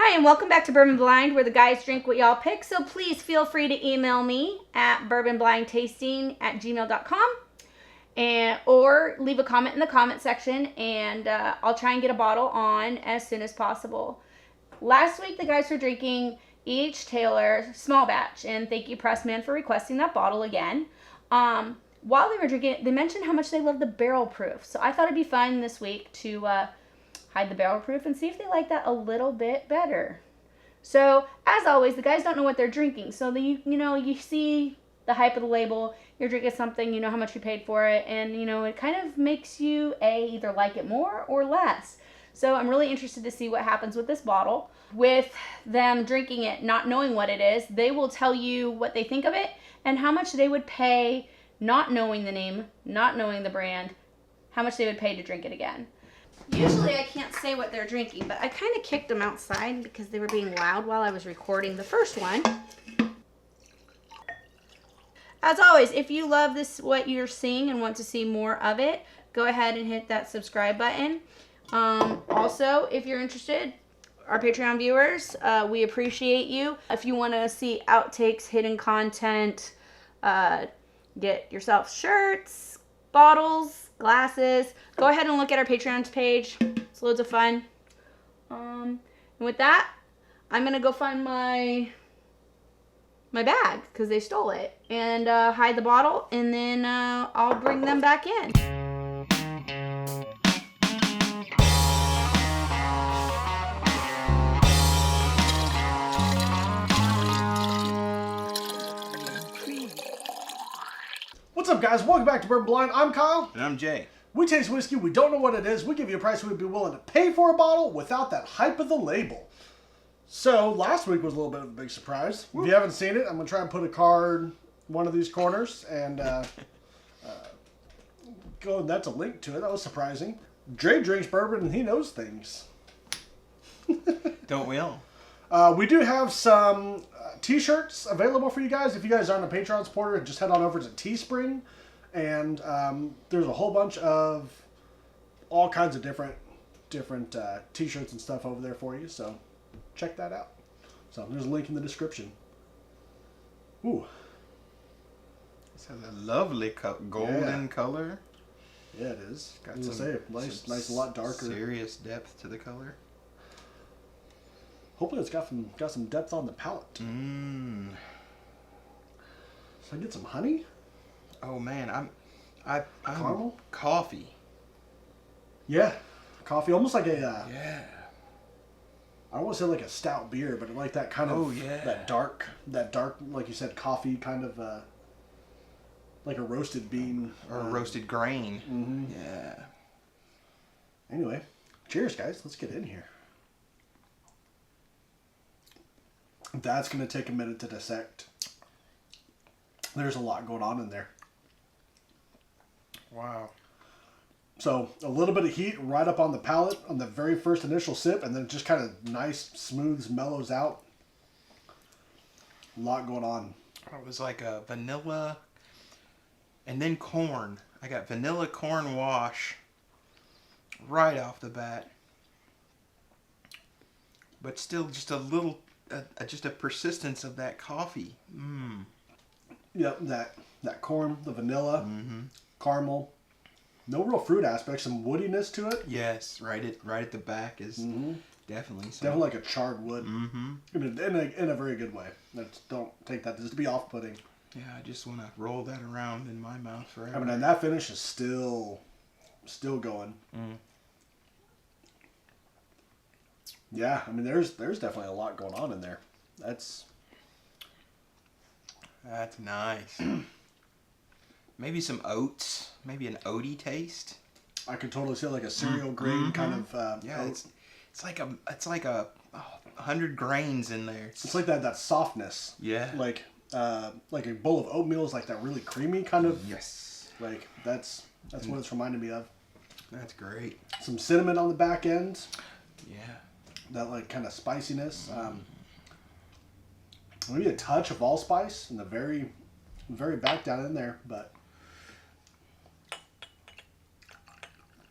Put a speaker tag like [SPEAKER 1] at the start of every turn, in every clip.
[SPEAKER 1] Hi, and welcome back to Bourbon Blind, where the guys drink what y'all pick. So please feel free to email me at bourbonblindtasting@gmail.com or leave a comment in the comment section, and I'll try and get a bottle on as soon as possible. Last week, the guys were drinking each Taylor small batch, and thank you, Pressman, for requesting that bottle again. While they were drinking it, they mentioned how much they love the barrel proof. So I thought it'd be fun this week to hide the barrel proof and see if they like that a little bit better. So, as always, the guys don't know what they're drinking. So, you see the hype of the label, you're drinking something, you know how much you paid for it, and, it kind of makes you, either like it more or less. So, I'm really interested to see what happens with this bottle. With them drinking it, not knowing what it is, they will tell you what they think of it and how much they would pay, not knowing the name, not knowing the brand, how much they would pay to drink it again. Usually I can't say what they're drinking, but I kind of kicked them outside because they were being loud while I was recording the first one. As always, if you love this, what you're seeing, and want to see more of it, go ahead and hit that subscribe button. Also, if you're interested, our Patreon viewers, we appreciate you. If you want to see outtakes, hidden content, get yourself shirts, bottles, glasses, go ahead and look at our Patreon page. It's loads of fun. And with that, I'm gonna go find my bag because they stole it, and hide the bottle, and then I'll bring them back in.
[SPEAKER 2] What's up, guys? Welcome back to Bourbon Blind. I'm Kyle.
[SPEAKER 3] And I'm Jay.
[SPEAKER 2] We taste whiskey. We don't know what it is. We give you a price we'd be willing to pay for a bottle without that hype of the label. So, last week was a little bit of a big surprise. If you haven't seen it, I'm going to try and put a card one of these corners, and that's a link to it. That was surprising. Dre drinks bourbon, and he knows things.
[SPEAKER 3] Don't we all?
[SPEAKER 2] We do have some t-shirts available for you guys. If you guys aren't a Patreon supporter, just head on over to Teespring, and there's a whole bunch of all kinds of different t-shirts and stuff over there for you, so check that out. So there's a link in the description. Ooh,
[SPEAKER 3] This has a lovely golden color.
[SPEAKER 2] yeah, it is.
[SPEAKER 3] Got
[SPEAKER 2] As I say, nice, a lot darker.
[SPEAKER 3] Serious depth to the color.
[SPEAKER 2] Hopefully it's got some depth on the palate.
[SPEAKER 3] Mmm.
[SPEAKER 2] So I get some honey.
[SPEAKER 3] Oh man, I'm
[SPEAKER 2] Caramel?
[SPEAKER 3] coffee.
[SPEAKER 2] Yeah, coffee, almost like a.
[SPEAKER 3] Yeah.
[SPEAKER 2] I don't want to say like a stout beer, but like that kind of.
[SPEAKER 3] Oh, yeah.
[SPEAKER 2] That dark, like you said, coffee kind of. Like a roasted bean
[SPEAKER 3] Or a roasted grain.
[SPEAKER 2] Mm-hmm.
[SPEAKER 3] Yeah.
[SPEAKER 2] Anyway, cheers, guys. Let's get in here. That's going to take a minute to dissect. There's a lot going on in there.
[SPEAKER 3] Wow.
[SPEAKER 2] So, a little bit of heat right up on the palate on the very first initial sip, and then just kind of nice, smooths, mellows out. A lot going on.
[SPEAKER 3] It was like a vanilla and then corn. I got vanilla corn wash right off the bat. But still just a little, just a persistence of that coffee. Mmm.
[SPEAKER 2] Yep, that corn, the vanilla,
[SPEAKER 3] Mm-hmm.
[SPEAKER 2] caramel. No real fruit aspect, some woodiness to it.
[SPEAKER 3] Yes, right at the back is definitely some.
[SPEAKER 2] Definitely like a charred wood.
[SPEAKER 3] Mm-hmm.
[SPEAKER 2] In a very good way. Don't take that just to be off-putting.
[SPEAKER 3] Yeah, I just want to roll that around in my mouth forever.
[SPEAKER 2] I mean, and that finish is still going.
[SPEAKER 3] Mm.
[SPEAKER 2] Yeah, I mean, there's definitely a lot going on in there. That's
[SPEAKER 3] nice. Maybe some oats. Maybe an oaty taste.
[SPEAKER 2] I could totally see like a cereal grain kind of.
[SPEAKER 3] Yeah,
[SPEAKER 2] oat.
[SPEAKER 3] it's like a 100 grains in there.
[SPEAKER 2] It's like that softness.
[SPEAKER 3] Yeah.
[SPEAKER 2] Like a bowl of oatmeal is like that really creamy kind of.
[SPEAKER 3] Yes.
[SPEAKER 2] Like that's what it's reminding me of.
[SPEAKER 3] That's great.
[SPEAKER 2] Some cinnamon on the back end.
[SPEAKER 3] Yeah.
[SPEAKER 2] That like kind of spiciness. Maybe a touch of allspice in the very, very back down in there, but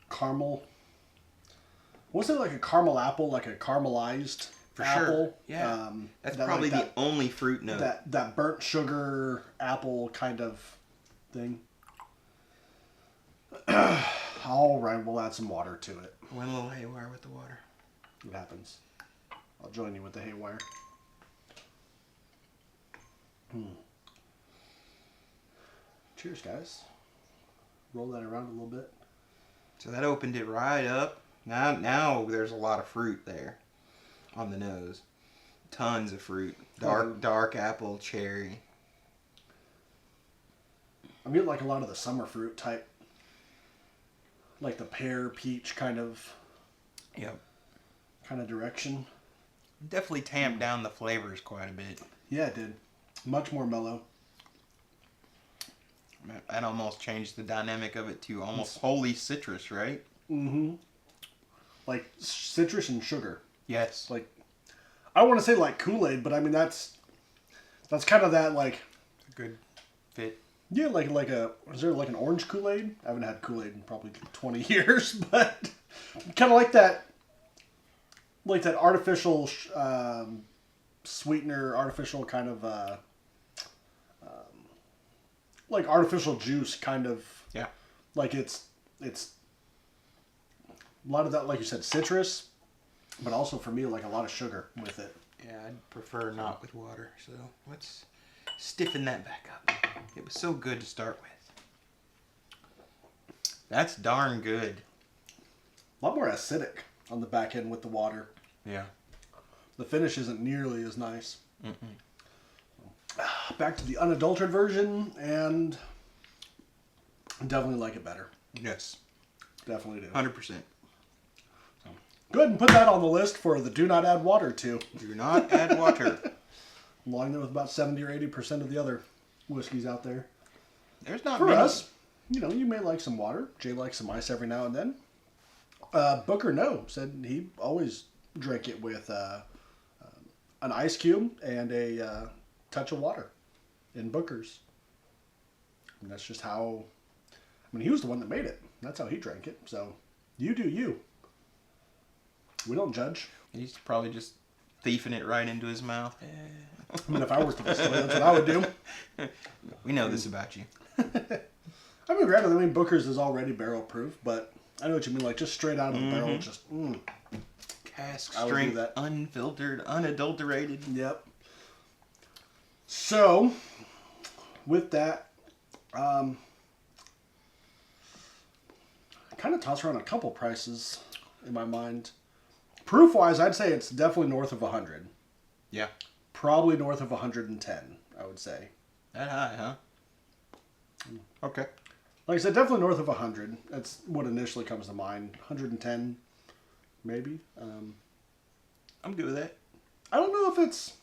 [SPEAKER 2] caramel. Was it like a caramel apple, like a caramelized?
[SPEAKER 3] For
[SPEAKER 2] apple.
[SPEAKER 3] sure. Yeah. That's probably the only fruit note.
[SPEAKER 2] That burnt sugar apple kind of thing. All right, we'll add some water to it.
[SPEAKER 3] Went a little haywire with the water.
[SPEAKER 2] It happens. I'll join you with the haywire. Cheers, guys. Roll that around a little bit.
[SPEAKER 3] So that opened it right up. Now there's a lot of fruit there on the nose. Tons of fruit. Dark apple, cherry.
[SPEAKER 2] I'm getting like a lot of the summer fruit type. Like the pear, peach kind of direction.
[SPEAKER 3] Definitely tamped down the flavors quite a bit.
[SPEAKER 2] Yeah, it did. Much more mellow.
[SPEAKER 3] That almost changed the dynamic of it to almost wholly citrus, right?
[SPEAKER 2] Mm-hmm. Like citrus and sugar.
[SPEAKER 3] Yes.
[SPEAKER 2] Like, I want to say like Kool-Aid, but I mean that's kind of that like
[SPEAKER 3] a good fit.
[SPEAKER 2] Yeah, is there like an orange Kool-Aid? I haven't had Kool-Aid in probably 20 years, but kind of like that artificial sweetener, artificial kind of like artificial juice kind of.
[SPEAKER 3] Yeah.
[SPEAKER 2] Like it's a lot of that, like you said, citrus, but also for me like a lot of sugar with it.
[SPEAKER 3] Yeah, I'd prefer not with water. So let's stiffen that back up. It was so good to start with. That's darn good.
[SPEAKER 2] A lot more acidic on the back end with the water.
[SPEAKER 3] Yeah.
[SPEAKER 2] The finish isn't nearly as nice. Back to the unadulterated version, and definitely like it better.
[SPEAKER 3] Yes.
[SPEAKER 2] Definitely do.
[SPEAKER 3] 100%.
[SPEAKER 2] So, go ahead and put that on the list for the do not add water to.
[SPEAKER 3] Do not add water.
[SPEAKER 2] Along there with about 70 or 80% of the other whiskeys out there.
[SPEAKER 3] There's not
[SPEAKER 2] for
[SPEAKER 3] many.
[SPEAKER 2] us, you may like some water. Jay likes some ice every now and then. Booker said he always drank it with an ice cube and a touch of water in Booker's. And that's just how. I mean, he was the one that made it. That's how he drank it. So, you do you. We don't judge.
[SPEAKER 3] He's probably just thieving it right into his mouth.
[SPEAKER 2] I mean, if I were to distill it, that's what I would do.
[SPEAKER 3] We know this about you.
[SPEAKER 2] I mean, granted, Booker's is already barrel proof, but I know what you mean. Like, just straight out of the barrel, just,
[SPEAKER 3] Cask
[SPEAKER 2] I would do
[SPEAKER 3] strength,
[SPEAKER 2] that.
[SPEAKER 3] unfiltered, unadulterated.
[SPEAKER 2] Yep. So, with that, I kind of toss around a couple prices in my mind. Proof-wise, I'd say it's definitely north of 100.
[SPEAKER 3] Yeah.
[SPEAKER 2] Probably north of 110, I would say.
[SPEAKER 3] That high, huh? Okay.
[SPEAKER 2] Like I said, definitely north of 100. That's what initially comes to mind. 110, maybe.
[SPEAKER 3] I'm good with that.
[SPEAKER 2] I don't know if it's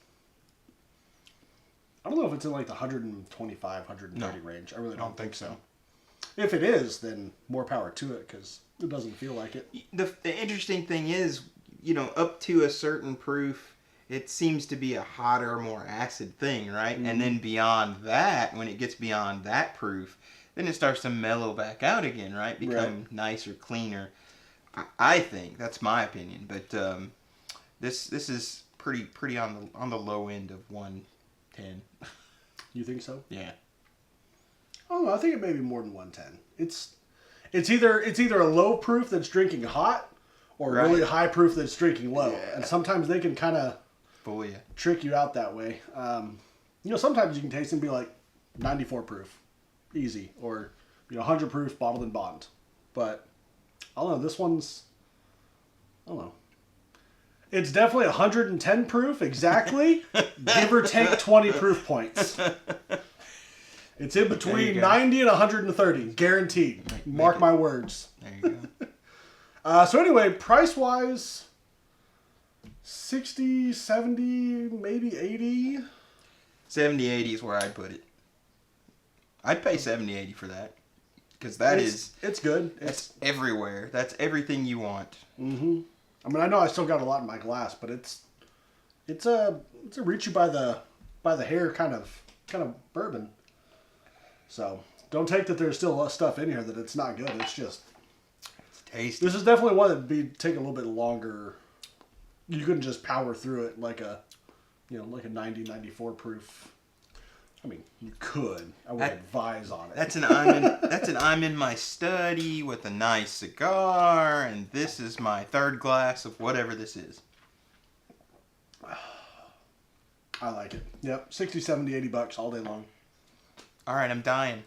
[SPEAKER 2] in like the 125, 130 range. I really don't think so. If it is, then more power to it, because it doesn't feel like it.
[SPEAKER 3] The interesting thing is, up to a certain proof, it seems to be a hotter, more acid thing, right? Mm-hmm. And then beyond that, when it gets beyond that proof, then it starts to mellow back out again, right? Become nicer, cleaner. I think that's my opinion, but this is pretty on the low end of 110.
[SPEAKER 2] You think so?
[SPEAKER 3] Yeah.
[SPEAKER 2] Oh, I think it may be more than 110. It's either a low proof that's drinking hot, or really high proof that's drinking low. Yeah. And sometimes they can kind of trick you out that way. Sometimes you can taste and be like 94 proof, easy, or 100 proof, bottled and bond. But I don't know. This one's, I don't know. It's definitely 110 proof exactly, give or take 20 proof points. It's in between 90 and 130, guaranteed. Mark my words.
[SPEAKER 3] There you go.
[SPEAKER 2] So anyway, price-wise, 60, 70, maybe 80.
[SPEAKER 3] 70, 80 is where I'd put it. I'd pay 70, 80 for that. Because
[SPEAKER 2] it's good.
[SPEAKER 3] It's everywhere. That's everything you want.
[SPEAKER 2] Mm-hmm. I mean, I know I still got a lot in my glass, but it's a reach you by the hair kind of bourbon. So don't take that there's still stuff in here that it's not good. It's just
[SPEAKER 3] tasty.
[SPEAKER 2] This is definitely one that'd be take a little bit longer You couldn't just power through it like a 90, 94 proof. I mean, you could. I would advise on it.
[SPEAKER 3] That's an I'm in my study with a nice cigar, and this is my third glass of whatever this is.
[SPEAKER 2] I like it. Yep, 60, 70, $80 all day long.
[SPEAKER 3] All right, I'm dying.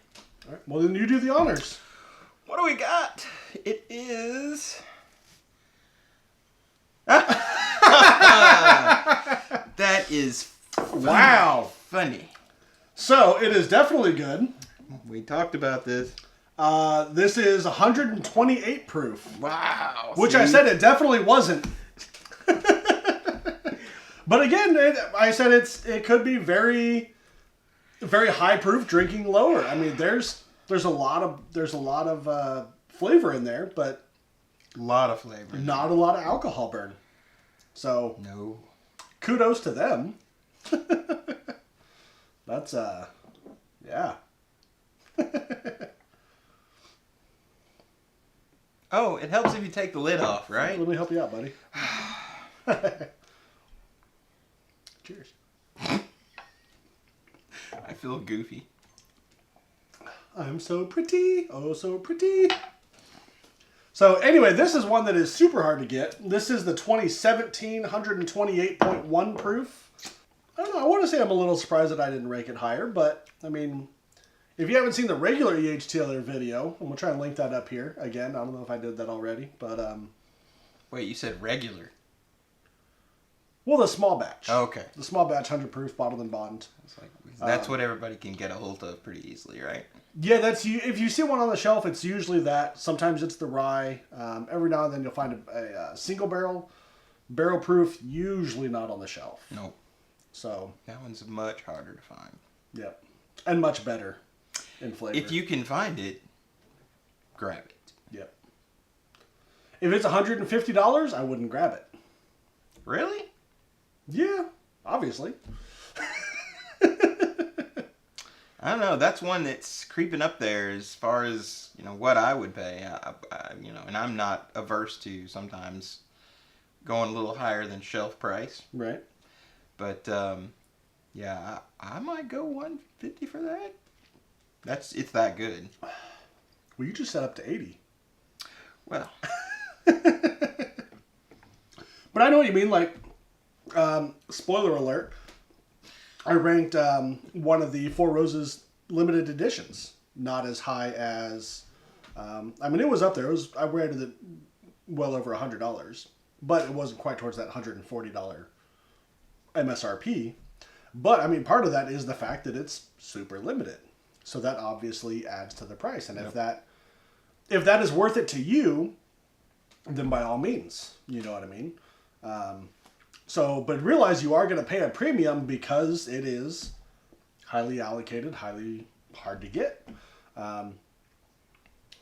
[SPEAKER 2] All right, well then you do the honors.
[SPEAKER 3] What do we got? It is... That is funny.
[SPEAKER 2] Wow.
[SPEAKER 3] Funny.
[SPEAKER 2] So, it is definitely good.
[SPEAKER 3] We talked about this.
[SPEAKER 2] This is 128 proof.
[SPEAKER 3] Wow.
[SPEAKER 2] Which
[SPEAKER 3] see?
[SPEAKER 2] I said it definitely wasn't. But again, I said it could be very, very high proof drinking lower. I mean, there's a lot of flavor in there, but
[SPEAKER 3] A lot of flavor.
[SPEAKER 2] not a lot of alcohol burn. So
[SPEAKER 3] No.
[SPEAKER 2] kudos to them. That's yeah.
[SPEAKER 3] Oh, it helps if you take the lid off, right?
[SPEAKER 2] Let me help you out, buddy. Cheers.
[SPEAKER 3] I feel goofy.
[SPEAKER 2] I'm so pretty. Oh, so pretty. So anyway, this is one that is super hard to get. This is the 2017 128.1 proof. I don't know. I want to say I'm a little surprised that I didn't rank it higher, but I mean, if you haven't seen the regular E.H. Taylor video, I'm going to try and link that up here. Again, I don't know if I did that already, but
[SPEAKER 3] Wait, you said regular.
[SPEAKER 2] well, the small batch.
[SPEAKER 3] Oh, okay.
[SPEAKER 2] The small batch 100 proof bottled and bond.
[SPEAKER 3] It's like, that's what everybody can get a hold of pretty easily, right?
[SPEAKER 2] Yeah, that's you. If you see one on the shelf, it's usually that. Sometimes it's the rye. Every now and then you'll find a single barrel proof. Usually not on the shelf.
[SPEAKER 3] Nope.
[SPEAKER 2] So
[SPEAKER 3] That one's much harder to find.
[SPEAKER 2] yep, and much better in flavor.
[SPEAKER 3] If you can find it, grab it.
[SPEAKER 2] Yep. If it's $150, I wouldn't grab it.
[SPEAKER 3] Really?
[SPEAKER 2] Yeah, obviously.
[SPEAKER 3] I don't know. That's one that's creeping up there as far as, what I would pay. And I'm not averse to sometimes going a little higher than shelf price.
[SPEAKER 2] Right.
[SPEAKER 3] But, yeah, I might go $150 for that. It's that good.
[SPEAKER 2] Well, you just set up to 80.
[SPEAKER 3] Well,
[SPEAKER 2] But I know what you mean. Like, spoiler alert. I ranked one of the Four Roses limited editions not as high as. I mean, it was up there. I rated it well over $100, but it wasn't quite towards that $140 MSRP. But I mean, part of that is the fact that it's super limited, so that obviously adds to the price. And if that is worth it to you, then by all means, you know what I mean. But realize you are going to pay a premium because it is highly allocated, highly hard to get.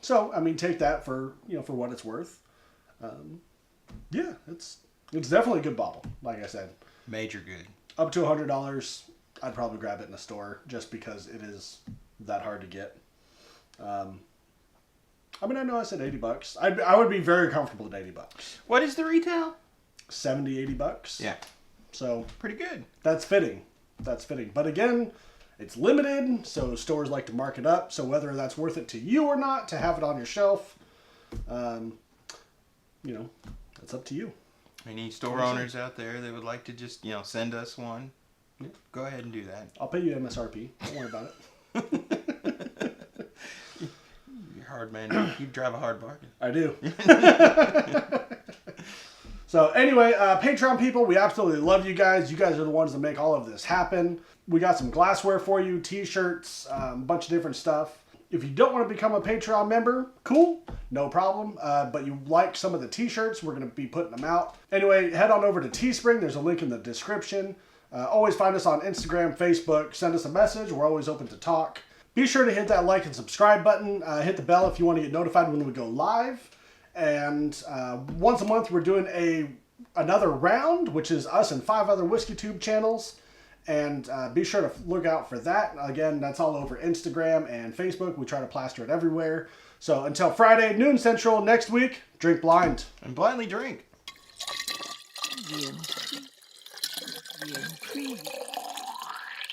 [SPEAKER 2] So I mean, take that for what it's worth. Yeah, it's definitely a good bottle. Like I said,
[SPEAKER 3] major good.
[SPEAKER 2] up to $100, I'd probably grab it in a store just because it is that hard to get. I mean, I know I said $80. I would be very comfortable at $80.
[SPEAKER 3] What is the retail?
[SPEAKER 2] $70, $80.
[SPEAKER 3] Yeah.
[SPEAKER 2] So
[SPEAKER 3] Pretty good.
[SPEAKER 2] that's fitting. That's fitting. But again, it's limited, so stores like to mark it up. So whether that's worth it to you or not to have it on your shelf, that's up to you.
[SPEAKER 3] Any store owners out there that would like to just, send us one, go ahead and do that.
[SPEAKER 2] I'll pay you MSRP. Don't worry about it.
[SPEAKER 3] You're hard, man. You drive a hard bargain.
[SPEAKER 2] I do. So anyway, Patreon people, we absolutely love you guys. You guys are the ones that make all of this happen. We got some glassware for you, t-shirts, a bunch of different stuff. If you don't want to become a Patreon member, cool, no problem. But you like some of the t-shirts, we're going to be putting them out. Anyway, head on over to Teespring. There's a link in the description. Always find us on Instagram, Facebook. Send us a message. We're always open to talk. Be sure to hit that like and subscribe button. Hit the bell if you want to get notified when we go live. And once a month, we're doing another round, which is us and 5 other Whiskey Tube channels. And be sure to look out for that. Again, that's all over Instagram and Facebook. We try to plaster it everywhere. So until Friday, noon Central next week, drink blind.
[SPEAKER 3] And blindly drink.
[SPEAKER 4] Bien, bien, bien,